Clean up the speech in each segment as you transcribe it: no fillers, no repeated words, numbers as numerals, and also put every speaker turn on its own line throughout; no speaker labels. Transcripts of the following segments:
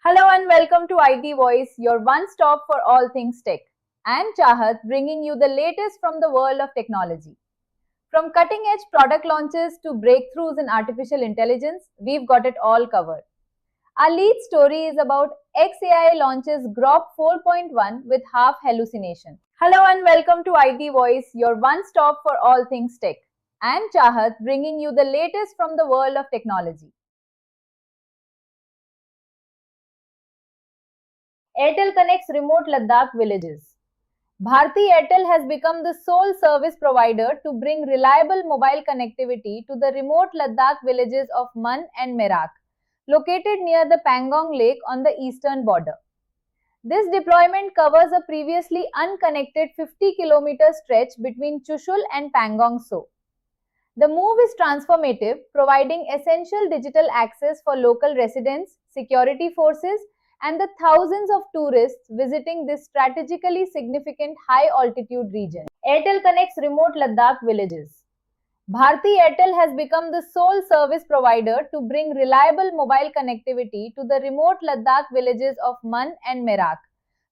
Hello and welcome to IT Voice, your one-stop for all things tech. I am Chahat, bringing you the latest from the world of technology. From cutting-edge product launches to breakthroughs in artificial intelligence, we've got it all covered. Our lead story is about xAI launches Grok 4.1 with half hallucination. Hello and welcome to IT Voice, your one-stop for all things tech. I am Chahat, bringing you the latest from the world of technology. Airtel connects remote Ladakh villages. Bharti Airtel has become the sole service provider to bring reliable mobile connectivity to the remote Ladakh villages of Man and Merak, located near the Pangong Lake on the eastern border. This deployment covers a previously unconnected 50-kilometer stretch between Chushul and Pangong So. The move is transformative, providing essential digital access for local residents, security forces, and the thousands of tourists visiting this strategically significant high-altitude region. Airtel connects remote Ladakh villages. Bharti Airtel has become the sole service provider to bring reliable mobile connectivity to the remote Ladakh villages of Man and Merak,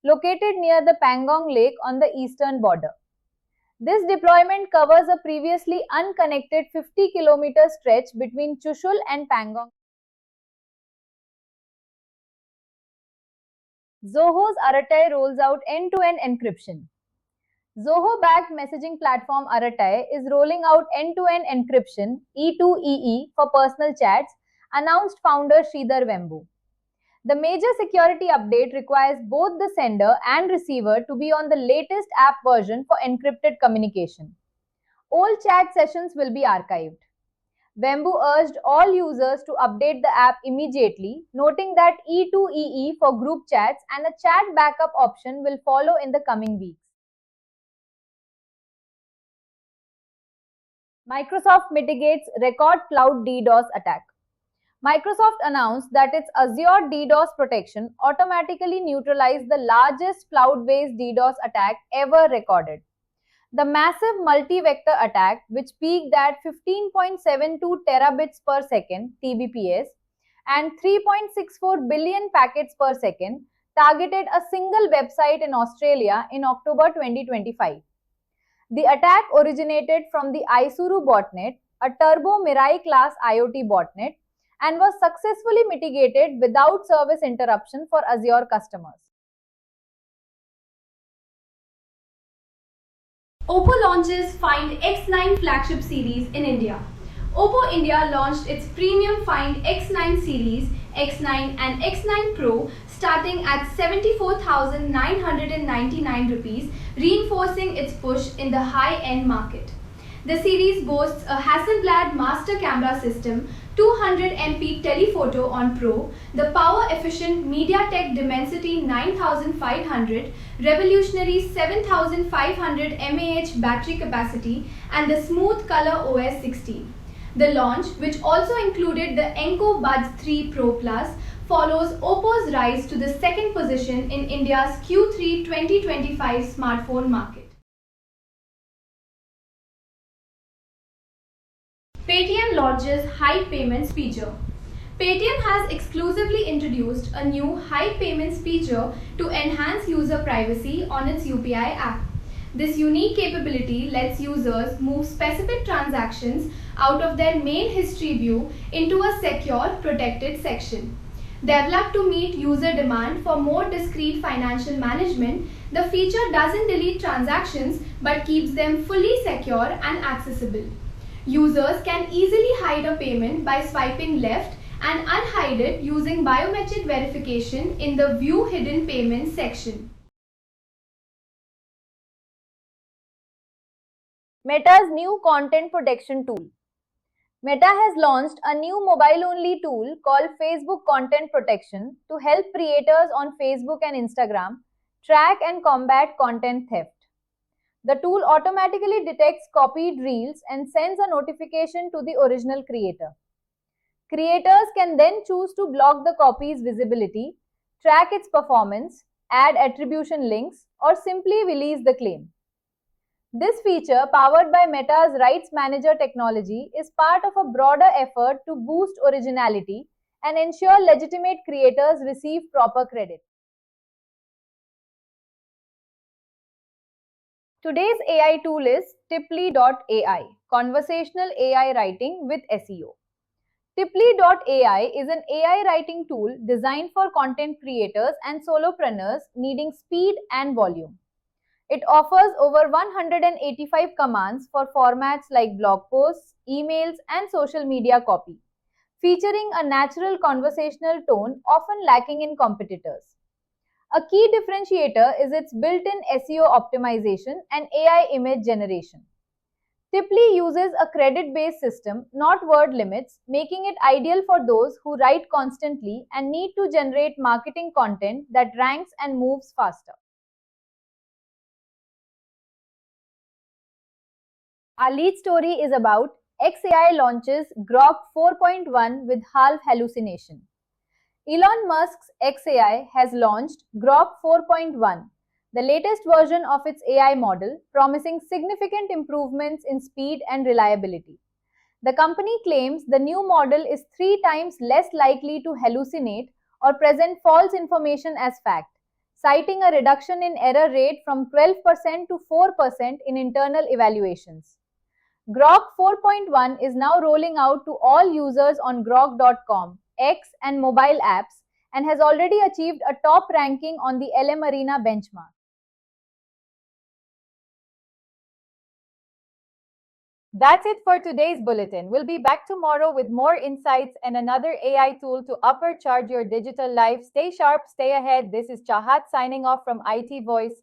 located near the Pangong Lake on the eastern border. This deployment covers a previously unconnected 50-kilometer stretch between Chushul and Pangong. Zoho's Arattai rolls out end-to-end encryption. Zoho-backed messaging platform Arattai is rolling out end-to-end encryption (E2EE) for personal chats, announced founder Sridhar Vembu. The major security update requires both the sender and receiver to be on the latest app version for encrypted communication. Old chat sessions will be archived. Vembu urged all users to update the app immediately, noting that E2EE for group chats and a chat backup option will follow in the coming weeks. Microsoft mitigates record cloud DDoS attack. Microsoft announced that its Azure DDoS protection automatically neutralized the largest cloud-based DDoS attack ever recorded. The massive multi-vector attack, which peaked at 15.72 terabits per second (Tbps) and 3.64 billion packets per second, targeted a single website in Australia in October 2025. The attack originated from the Isuru botnet, a Turbo Mirai class IoT botnet, and was successfully mitigated without service interruption for Azure customers.
OPPO launches Find X9 flagship series in India. OPPO India launched its premium Find X9 series, X9 and X9 Pro, starting at 74,999 rupees, reinforcing its push in the high-end market. The series boasts a Hasselblad master camera system, 200 MP telephoto on Pro, the power-efficient MediaTek Dimensity 9500, revolutionary 7500 mAh battery capacity, and the smooth color OS 16. The launch, which also included the Enco Buds 3 Pro Plus, follows OPPO's rise to the second position in India's Q3 2025 smartphone market. Paytm launches High Payments feature. Paytm has exclusively introduced a new High Payments feature to enhance user privacy on its UPI app. This unique capability lets users move specific transactions out of their main history view into a secure, protected section. Developed to meet user demand for more discreet financial management, the feature doesn't delete transactions but keeps them fully secure and accessible. Users can easily hide a payment by swiping left and unhide it using biometric verification in the View Hidden Payments section.
Meta's new content protection tool. Meta has launched a new mobile-only tool called Facebook Content Protection to help creators on Facebook and Instagram track and combat content theft. The tool automatically detects copied reels and sends a notification to the original creator. Creators can then choose to block the copy's visibility, track its performance, add attribution links, or simply release the claim. This feature, powered by Meta's Rights Manager technology, is part of a broader effort to boost originality and ensure legitimate creators receive proper credit. Today's AI tool is Typli.ai, conversational AI writing with SEO. Typli.ai is an AI writing tool designed for content creators and solopreneurs needing speed and volume. It offers over 185 commands for formats like blog posts, emails, and social media copy, featuring a natural conversational tone often lacking in competitors. A key differentiator is its built-in SEO optimization and AI image generation. Typli uses a credit-based system, not word limits, making it ideal for those who write constantly and need to generate marketing content that ranks and moves faster. Our lead story is about xAI launches Grok 4.1 with half hallucination. Elon Musk's xAI has launched Grok 4.1, the latest version of its AI model, promising significant improvements in speed and reliability. The company claims the new model is 3 times less likely to hallucinate or present false information as fact, citing a reduction in error rate from 12% to 4% in internal evaluations. Grok 4.1 is now rolling out to all users on Grok.com, X, and mobile apps and has already achieved a top ranking on the LM Arena benchmark. That's it for today's bulletin. We'll be back tomorrow with more insights and another AI tool to upcharge your digital life. Stay sharp, stay ahead. This is Chahat signing off from IT Voice.